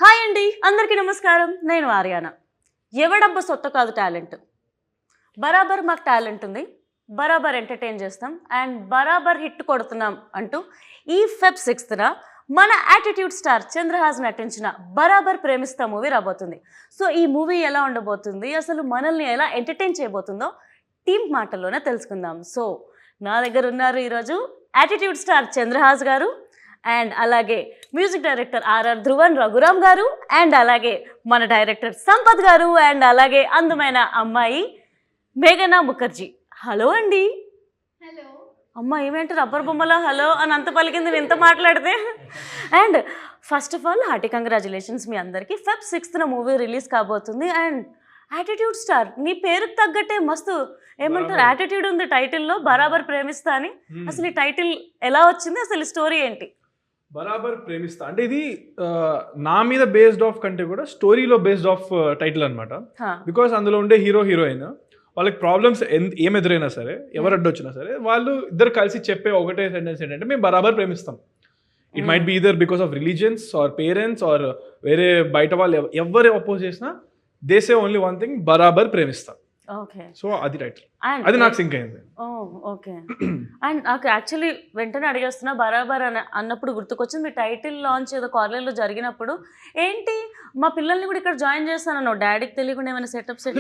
Hi అండి, అందరికీ నమస్కారం. నేను ఆర్యానా. ఎవడబ్బ సొత్త కాదు టాలెంట్. బరాబర్ మాకు టాలెంట్ ఉంది, బరాబర్ ఎంటర్టైన్ చేస్తాం అండ్ బరాబర్ హిట్ కొడుతున్నాం అంటూ ఈ ఫెబ్ 6న మన యాటిట్యూడ్ స్టార్ చంద్రహాస్ నటించిన బరాబర్ ప్రేమిస్తా మూవీ రాబోతుంది. సో ఈ మూవీ ఎలా ఉండబోతుంది, అసలు మనల్ని ఎలా ఎంటర్టైన్ చేయబోతుందో టీమ్ మాటల్లోనే తెలుసుకుందాం. సో నా దగ్గర ఉన్నారు ఈరోజు attitude star Chandrahas garu and అలాగే music director RR Dhruvan Raghuram garu and అలాగే మన డైరెక్టర్ సంపత్ గారు అండ్ అలాగే అందమైన అమ్మాయి మేఘనా ముఖర్జీ. హలో అండి. హలో అమ్మ ఏమేంటి రబ్బర్ బొమ్మలా హలో అని అంత పలికింది నేను ఇంత మాట్లాడితే. And first of all hearty congratulations మీ అందరికీ. ఫెబ్ 6న మూవీ రిలీజ్ కాబోతుంది అండ్ యాటిట్యూడ్ స్టార్ నీ పేరుకు తగ్గట్టే మస్తు ఏమంటారు యాటిట్యూడ్ ఉంది టైటిల్లో, బరాబర్ ప్రేమిస్తా అని. అసలు ఈ టైటిల్ ఎలా వచ్చింది, అసలు స్టోరీ ఏంటి? బరాబర్ ప్రేమిస్తా అంటే ఇది నా మీద బేస్డ్ ఆఫ్ కంటే కూడా స్టోరీలో బేస్డ్ ఆఫ్ టైటిల్ అనమాట. బికాస్ అందులో ఉండే హీరో హీరోయిన్ వాళ్ళకి ప్రాబ్లమ్స్ ఏం ఎదురైనా సరే, ఎవరు అడ్డొచ్చినా సరే, వాళ్ళు ఇద్దరు కలిసి చెప్పే ఒకటే సెంటెన్స్ ఏంటంటే మేము బరాబర్ ప్రేమిస్తాం. It might be either because of religions or parents or వేరే బయట వాళ్ళు ఎవరు అపోజ్ చేసినా they say only one thing, బరాబర్ ప్రేమిస్తాం. ఓకే, సో అది టైటిల్, అది నాకు సింక్ అయింది. ఓకే. అండ్ నాకు యాక్చువల్లీ వెంటనే అడిగేస్తున్నా బరాబర్ అని అన్నప్పుడు గుర్తుకొచ్చింది మీ టైటిల్ లాంచ్ ఏదో కాలేజ్లో జరిగినప్పుడు. ఏంటి మా పిల్లల్ని కూడా ఇక్కడ జాయిన్ చేస్తాను, డాడీకి తెలియకుండా ఏమైనా సెటప్ సెట్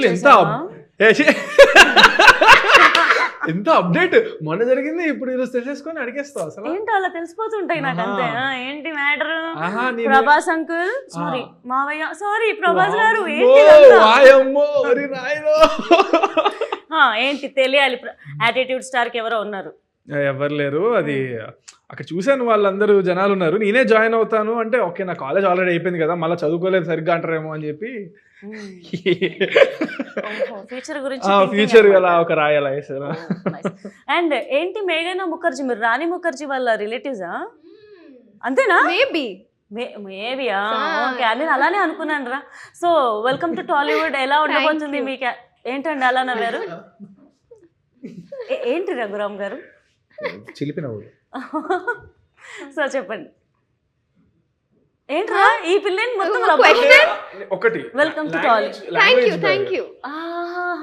ఎంత అప్డేట్ మొన్న జరిగింది, ఇప్పుడు ఈరోజు తెలిసేసుకొని అడిగేస్తావు అసలు ఏంటో అలా తెలిసిపోతుంటాయి నాకు అంతే. ఏంటి మ్యాటర్? ప్రభాస్ అంకుల్ సారీ, మావయ్య సారీ, ప్రభాస్ గారు ఏంటి తెలియాలి. యాటిట్యూడ్ స్టార్కి ఎవరో ఉన్నారు? ఎవరు లేరు, అది అక్కడ చూశాను వాళ్ళందరూ జనాలు ఉన్నారు. నేనే జాయిన్ అవుతాను అంటే ఓకే నా కాలేజ్ ఆల్రెడీ అయిపోయింది కదా, మళ్ళీ చదువుకోలేదు సరిగ్గా అంటారేమో అని చెప్పి ఫ్యూచర్ అలా ఒక రాయాలా వేసారు. అండ్ ఏంటి మేఘనా ముఖర్జీ, మీరు రాణి ముఖర్జీ వాళ్ళ రిలేటివ్సా? అంతేనా? మేబీయా? ఓకే, నేను అలానే అనుకున్నాను రా. So welcome to Tollywood. ఎలా ఉండబోతుంది మీకు? ఏంటండి అలా నవ్వారు? ఏంటి రఘురామ్ గారు చిలిపిన సో చెప్పండి ఏంట్రా ఈ పిల్లని మొత్తం ఒకటి. Welcome to Tollywood. Thank you.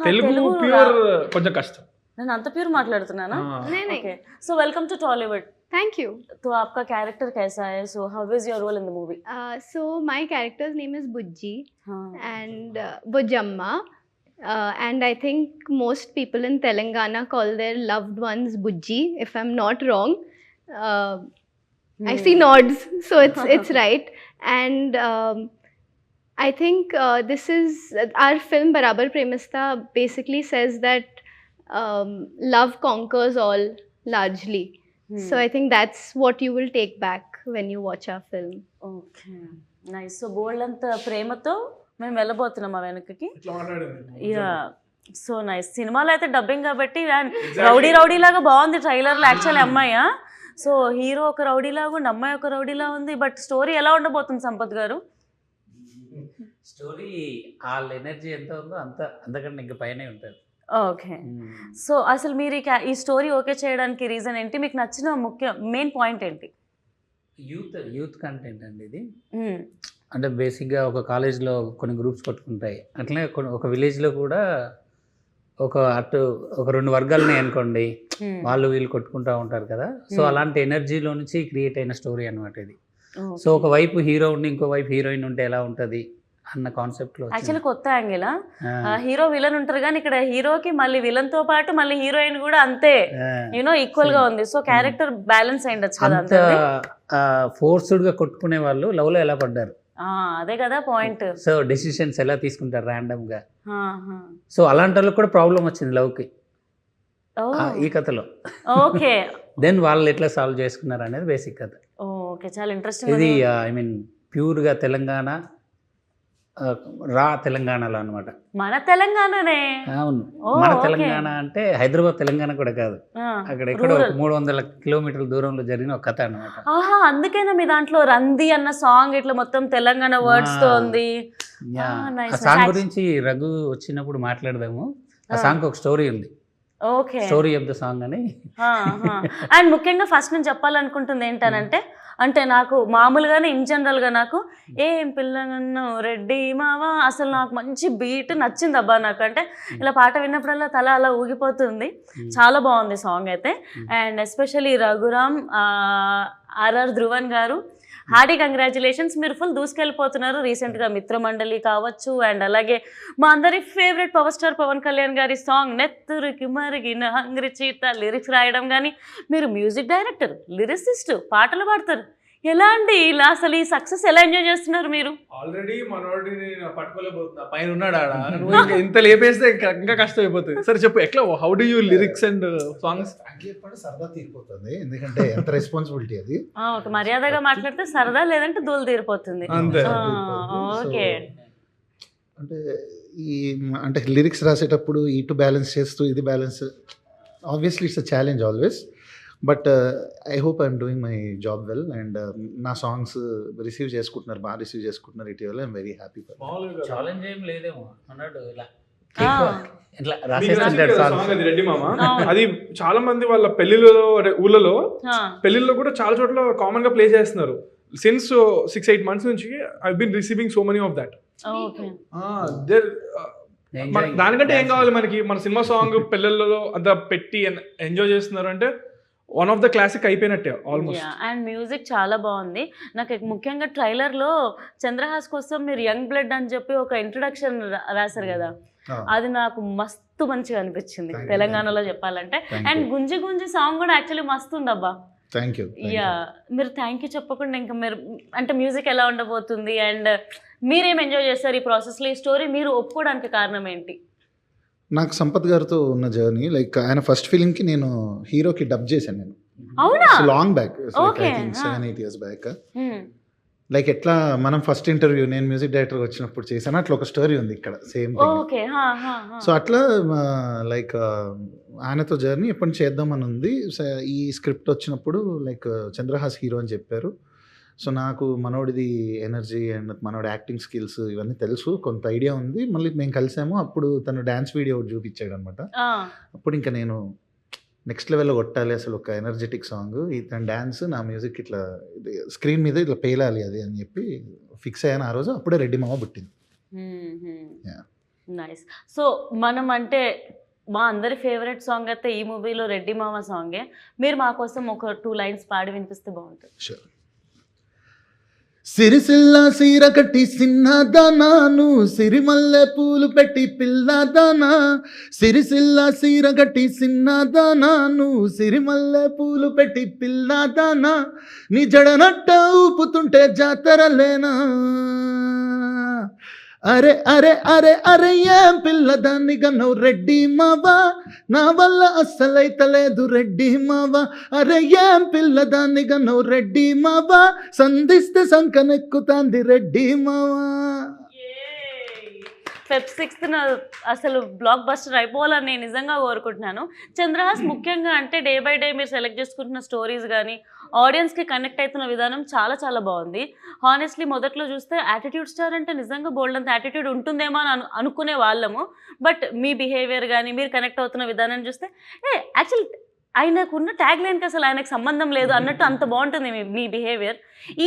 Telugu pure కొంచెం కష్టం, నేను అంత ప్యూర్ మాట్లాడుతున్నానా? Okay, so welcome to Tollywood. Thank you. तो आपका कैरेक्टर कैसा है? So how is your role in the movie? So my character's name is Bujji and Bujamma. And I think most people in Telangana call their loved ones Bujji, if I'm not wrong. I see nods, so it's right. And I think this is our film Barabar Premista basically says that love conquers all largely. So I think that's what you will take back when you watch our film. Okay, nice. So బోల్డంత ప్రేమతో మేము వెళ్ళబోతున్నాం ఆ వెనకకి. Yeah, so nice. సినిమాలో అయితే dubbing కాబట్టి rowdy rowdy లాగా బాగుంది ట్రైలర్లో. యాక్చువల్లీ అమ్మాయా? సో హీరో ఒక రౌడీ లాగా ఉంది, అమ్మాయి ఒక రౌడీలా ఉంది. బట్ స్టోరీ ఎలా ఉండబోతుంది సంపత్ గారు? స్టోరీ వాళ్ళ ఎనర్జీ ఎంత ఉందో అంతకంటే ఇంకా పైనే ఉంటుంది. ఓకే, సో అసలు మీరు ఈ స్టోరీ ఓకే చేయడానికి రీజన్ ఏంటి? మీకు నచ్చిన మెయిన్ పాయింట్ ఏంటి? యూత్ కంటెంట్ అండి ఇది. అంటే బేసిక్గా ఒక కాలేజ్లో కొన్ని గ్రూప్స్ కొట్టుకుంటాయి, అట్లనే ఒక విలేజ్లో కూడా ఒక రెండు వర్గాలని అనుకోండి, వాళ్ళు వీళ్ళు కొట్టుకుంటూ ఉంటారు కదా. సో అలాంటి ఎనర్జీలో నుంచి క్రియేట్ అయిన స్టోరీ అనమాట ఇది. సో ఒక వైపు హీరో ఉండి ఇంకో వైపు హీరోయిన్ ఉంటే ఎలా ఉంటుంది అన్న కాన్సెప్ట్ లో. యాక్చువల్లీ కొత్త యాంగిల్. హీరో విలన్ ఉంటారు కానీ ఇక్కడ హీరోకి మళ్ళీ విలన్ తో పాటు మళ్ళీ హీరోయిన్ కూడా అంతే ఈక్వల్ గా ఉంది. సో క్యారెక్టర్ బ్యాలెన్స్ అయ్యిండొచ్చు కదా. ఫోర్స్డ్ గా కొట్టుకునే వాళ్ళు లవ్ లో ఎలా పడ్డారు, అదే కదా పాయింట్. సో డెసిషన్స్ ఎలా తీసుకుంటారు ర్యాండమ్ గా. సో అలాంటి వాళ్ళకి కూడా ప్రాబ్లం వచ్చింది లవ్ కి ఈ కథలో. ఓకే, దెన్ వాళ్ళు ఎట్లా సాల్వ్ చేసుకున్నారు అనేది బేసిక్ కథ. ఓకే, చాలా ఇంట్రెస్టింగ్. ఇది ఐ మీన్ ప్యూర్ గా తెలంగాణ, రా తెలంగాణలో అనమాట. మన తెలంగాణనే. అవును, మన తెలంగాణ అంటే హైదరాబాద్ తెలంగాణ కూడా కాదు, అక్కడ ఎక్కడో 300 కిలోమీటర్ల దూరంలో జరిగిన ఒక కథ అనమాట. అందుకేనా మీ దాంట్లో రంది అన్న సాంగ్ ఇట్లా మొత్తం తెలంగాణ వర్డ్స్ తో ఉంది. ఆ సాంగ్ గురించి రఘు వచ్చినప్పుడు మాట్లాడదాము. ఆ సాంగ్ ఒక స్టోరీ ఉంది, స్టోరీ ఆఫ్ ద సాంగ్ అని. అండ్ ముఖ్యంగా ఫస్ట్ నేను చెప్పాలనుకుంటుంది ఏంటనంటే అంటే నాకు మామూలుగానే ఇన్ జనరల్గా నాకు ఏం పిల్లలను రెడ్డి మావా అసలు నాకు మంచి బీట్ నచ్చింది అబ్బా నాకు. అంటే ఇలా పాట విన్నప్పుడల్లా తల అలా ఊగిపోతుంది. చాలా బాగుంది సాంగ్ అయితే. And especially Raghuram, RR Dhruvan garu, hearty congratulations. మీరు ఫుల్ దూసుకెళ్ళిపోతున్నారు. రీసెంట్గా మిత్రమండలి కావచ్చు, అండ్ అలాగే మా అందరి favourite power star Pawan Kalyan గారి సాంగ్ నెత్తురికి మరిగిన హంగ్రి చీత లిరిక్స్ రాయడం కానీ, మీరు మ్యూజిక్ డైరెక్టర్, లిరిసిస్ట్, పాటలు పాడతారు. ఎలా అండి ఇలా అసలు ఈ సక్సెస్ ఎలా ఎంజాయ్ చేస్తున్నారు మీరు? ఆల్రెడీ మనోడిని పట్టుకోలేకపోతున్నా, పైన ఉన్నాడు ఆడ. నువ్వు ఇంకా ఇంత లేపేస్తే ఇంకా కష్టం అయిపోతుంది. సరే చెప్పు, ఎట్లా how do you lyrics and songs? సరదా తీరిపోతుంది, ఎందుకంటే ఎంత రెస్పాన్సిబిలిటీ అది. ఒక మర్యాదగా మాట్లాడితే సరదా, లేదంటే దూలు తీరిపోతుంది. అంతే. ఓకే. అంటే అంటే లిరిక్స్ రాసేటప్పుడు ఇటు బ్యాలెన్స్ చేస్తూ ఇది balance, obviously it's a challenge always. But I hope I'm doing my job well. And నా సాంగ్స్ రిసీవ్ చేసుకుంటున్నారు, బాగా రిసీవ్ చేసుకుంటున్నారు ఇటీవల. I'm very happy. ఛాలెంజ్ ఏం లేదేమో అన్నాడు ఇలా ఇట్లా మీకు రాసేస్తుంటాడు నచ్చింది కదా songs. song అది రెడ్డి మామ. అది చాలా మంది వాళ్ళ పెళ్లిళ్ళలో, ఊళ్ళలో పెళ్లిళ్ళలో కూడా చాలా చోట్ల కామన్ గా ప్లే చేస్తున్నారు. సిన్స్ 6-8 months నుంచి I been receiving so many of that. Okay. దానికంటే ఏం కావాలి మనకి? మన సినిమా సాంగ్ పెళ్ళిళ్ళలో అంత పెట్టి ఎంజాయ్ చేస్తున్నారు అంటే వన్ ఆఫ్ ద క్లాసిక్ అయిపోయినట్టే ఆల్మోస్ట్. అండ్ మ్యూజిక్ చాలా బాగుంది. నాకు ముఖ్యంగా ట్రైలర్లో చంద్రహాస్ కోసం మీరు యంగ్ బ్లడ్ అని చెప్పి ఒక ఇంట్రొడక్షన్ రాశారు కదా, అది నాకు మస్తు మంచిగా అనిపించింది తెలంగాణలో చెప్పాలంటే. అండ్ గుంజి గుంజి సాంగ్ కూడా యాక్చువల్లీ మస్తు ఉందబ్బా. Thank you. యా, మీరు థ్యాంక్ యూ చెప్పకుండా ఇంకా మీరు అంటే మ్యూజిక్ ఎలా ఉండబోతుంది అండ్ మీరేం ఎంజాయ్ చేస్తారు ఈ ప్రాసెస్లో, ఈ స్టోరీ మీరు ఒప్పుకోవడానికి కారణం ఏంటి? నాకు సంపత్ గారితో ఉన్న జర్నీ, లైక్ ఆయన ఫస్ట్ ఫిలింకి నేను హీరోకి డబ్ చేశాను నేను. అవునా? Long back, Okay. 7-8 years back. Like ఎట్లా మనం ఫస్ట్ ఇంటర్వ్యూ నేను మ్యూజిక్ డైరెక్టర్ వచ్చినప్పుడు చేశాను, అట్లా ఒక స్టోరీ ఉంది ఇక్కడ సేమ్. ఓకే. సో అట్లా లైక్ ఆయనతో జర్నీ ఎప్పటి నుంచి చేద్దామని ఉంది. ఈ స్క్రిప్ట్ వచ్చినప్పుడు లైక్ చంద్రహాస్ హీరో అని చెప్పారు. సో నాకు మనోడిది ఎనర్జీ అండ్ మనోడి యాక్టింగ్ స్కిల్స్ ఇవన్నీ తెలుసు, కొంత ఐడియా ఉంది. మళ్ళీ మేము కలిసాము, అప్పుడు తను డ్యాన్స్ వీడియో ఒకటి చూపించాడు అనమాట. అప్పుడు ఇంకా నేను నెక్స్ట్ లెవెల్లో కొట్టాలి అసలు ఒక ఎనర్జెటిక్ సాంగ్, తన డ్యాన్స్ నా మ్యూజిక్ ఇట్లా స్క్రీన్ మీద ఇట్లా పేలాలి అది అని చెప్పి ఫిక్స్ అయ్యాను ఆ రోజు. అప్పుడే రెడ్డి మామ పుట్టింది. నైస్. సో మనం అంటే మా అందరి ఫేవరెట్ సాంగ్ అయితే ఈ మూవీలో రెడ్డి మామ సాంగే. మీరు మా కోసం ఒక 2 lines పాడి వినిపిస్తే బాగుంటుంది. షూర్. సిరిసిల్ల సీర కట్టి సిన్నదానాను, సిరిమల్లె పూలు పెట్టి పిల్లదానా. సిరిసిల్ల సీర కట్టి సిన్నదానాను, సిరిమల్లె పూలు పెట్టి పిల్లదానా. నీ జడనట్ట ఊపుతుంటే జాతరలేనా. అరే అరే అరే అరే ఏం పిల్లదాన్ని గన్నవు రెడ్డి మావా, నా వల్ల అస్సలైతలేదు రెడ్డి మావా. అరే ఏం పిల్లదాన్ని గన్నవు రెడ్డి మావా, సంధిస్తే సంకనెక్కుతాంది రెడ్డి మావా. Feb 6th అసలు బ్లాక్ బస్టర్ అయిపోవాలని నేను నిజంగా కోరుకుంటున్నాను. చంద్రహాస్ ముఖ్యంగా అంటే డే బై డే మీరు సెలెక్ట్ చేసుకుంటున్న స్టోరీస్ కానీ ఆడియన్స్కి కనెక్ట్ అవుతున్న విధానం చాలా చాలా బాగుంది. హానెస్ట్లీ మొదట్లో చూస్తే యాటిట్యూడ్ స్టార్ అంటే నిజంగా బోల్డ్ అంత యాటిట్యూడ్ ఉంటుందేమో అని అనుకునే వాళ్ళము. బట్ మీ బిహేవియర్ కానీ మీరు కనెక్ట్ అవుతున్న విధానం చూస్తే యాక్చువల్ ఆయనకున్న ట్యాగ్ లైన్కి అసలు ఆయనకు సంబంధం లేదు అన్నట్టు అంత బాగుంటుంది మీ బిహేవియర్.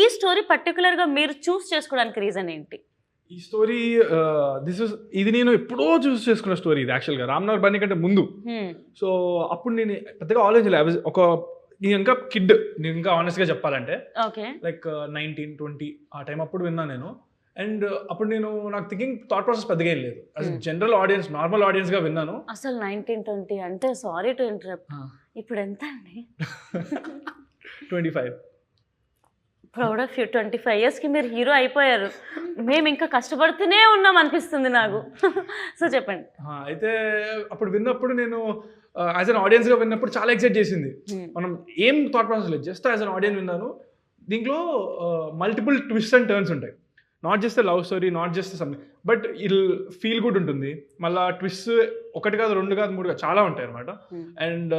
ఈ స్టోరీ పర్టికులర్గా మీరు చూస్ చేసుకోవడానికి రీజన్ ఏంటి? ఈ స్టోరీ ఇది నేను ఎప్పుడో చూస్ చేసుకున్న స్టోరీ. ఇది యాక్చువల్గా రామ్నగర్ బన్నీ కంటే ముందు. సో అప్పుడు నేను పెద్దగా ఆలోచించలేదు. నేను ఇంకా కిడ్, నేను ఇంకా ఆనెస్ట్గా చెప్పాలంటే లైక్ 19-20 ఆ టైం అప్పుడు విన్నాను నేను. అండ్ అప్పుడు నాకు థింకింగ్ థాట్ ప్రాసెస్ పెద్దగా ఏం లేదు. అసలు జనరల్ ఆడియన్స్, నార్మల్ ఆడియన్స్గా విన్నాను. అసలు 19-20 అంటే సారీ టు ఇంటరప్ట్, ఇప్పుడు ఎంత అండి? 25. Proud of you. 25 yearsకి మీరు హీరో అయిపోయారు. మేము ఇంకా కష్టపడుతూనే ఉన్నాం అనిపిస్తుంది నాకు. సో చెప్పండి. అయితే అప్పుడు విన్నప్పుడు నేను యాజ్ అన్ ఆడియన్స్గా విన్నప్పుడు చాలా ఎక్సైట్ చేసింది. మనం ఏం థాట్ ప్రాసెస్ లేదు, జస్ట్ యాజ్ అన్ ఆడియన్స్ విన్నాను. దీంట్లో మల్టిపుల్ ట్విస్ట్ అండ్ టర్న్స్ ఉంటాయి. Not just love story, not just something, but it'll feel good ఉంటుంది. మళ్ళీ ట్విస్ట్ 1 కాదు 2 కాదు 3 కాదు చాలా ఉంటాయి అనమాట. అండ్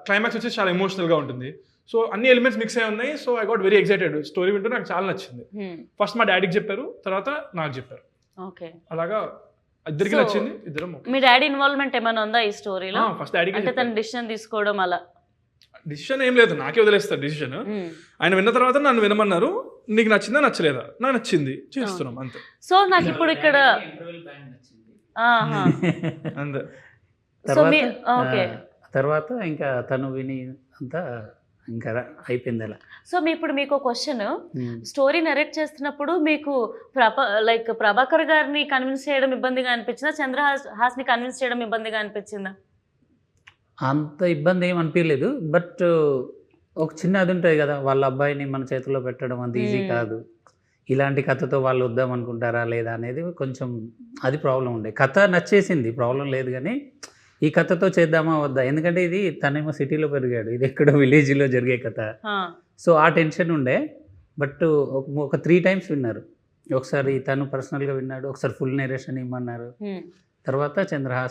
క్లైమాక్స్ వచ్చేసి చాలా ఎమోషనల్గా ఉంటుంది. సో అన్ని ఎలిమెంట్స్ మిక్స్ అయి ఉన్నాయి. So I got very excited. Story వింటూ నాకు చాలా నచ్చింది. ఫస్ట్ మా డాడీకి చెప్పారు, తర్వాత నాకు చెప్పారు. ఓకే. అలాగా ఇద్దరికి నచ్చింది. ఇద్దరం. మీ డాడీ ఇన్వాల్వ్మెంట్ ఏమైనా ఉందా ఈ స్టోరీలో? ఫస్ట్ డాడీకి అంటే తన డిసిషన్ తీసుకోవడం అలా డిసిషన్ ఏం లేదు, నాకే వదిలేస్తారు డిసిషన్. ఆయన విన్న తర్వాత నన్ను వినమన్నారు, నీకు నచ్చిందా నచ్చలేదా, నాకు నచ్చింది చేస్తున్నాం అంతే. సో నాకు ఇప్పుడు ఇక్కడ అంతే. ఓకే. తర్వాత ఇంకా తను విని అంతా ఇంకా అయిపోయింది అలా. సో ఇప్పుడు మీకు క్వశ్చన్, స్టోరీ నరేట్ చేస్తున్నప్పుడు మీకు ప్రభాకర్ గారిని కన్విన్స్ చేయడం ఇబ్బందిగా అనిపించిందా, చంద్రహాస్ని కన్విన్స్ చేయడం ఇబ్బందిగా అనిపించిందా? అంత ఇబ్బంది ఏం అనిపించలేదు, బట్ ఒక చిన్న అది ఉంటుంది కదా, వాళ్ళ అబ్బాయిని మన చేతిలో పెట్టడం అంత ఈజీ కాదు. ఇలాంటి కథతో వాళ్ళు వద్దాం అనుకుంటారా లేదా అనేది కొంచెం అది ప్రాబ్లం ఉండే. కథ నచ్చేసింది, ప్రాబ్లం లేదు, కానీ ఈ కథతో చేద్దామా వద్దా, ఎందుకంటే ఇది తనేమో సిటీలో పెరిగాడు, ఇది ఎక్కడో విలేజ్లో జరిగే కథ. సో ఆ టెన్షన్ ఉండే. బట్ ఒక 3 times విన్నారు. ఒకసారి తను పర్సనల్గా విన్నాడు, ఒకసారి ఫుల్ నేరేషన్ ఇమ్మన్నారు, తర్వాత చంద్రహాస్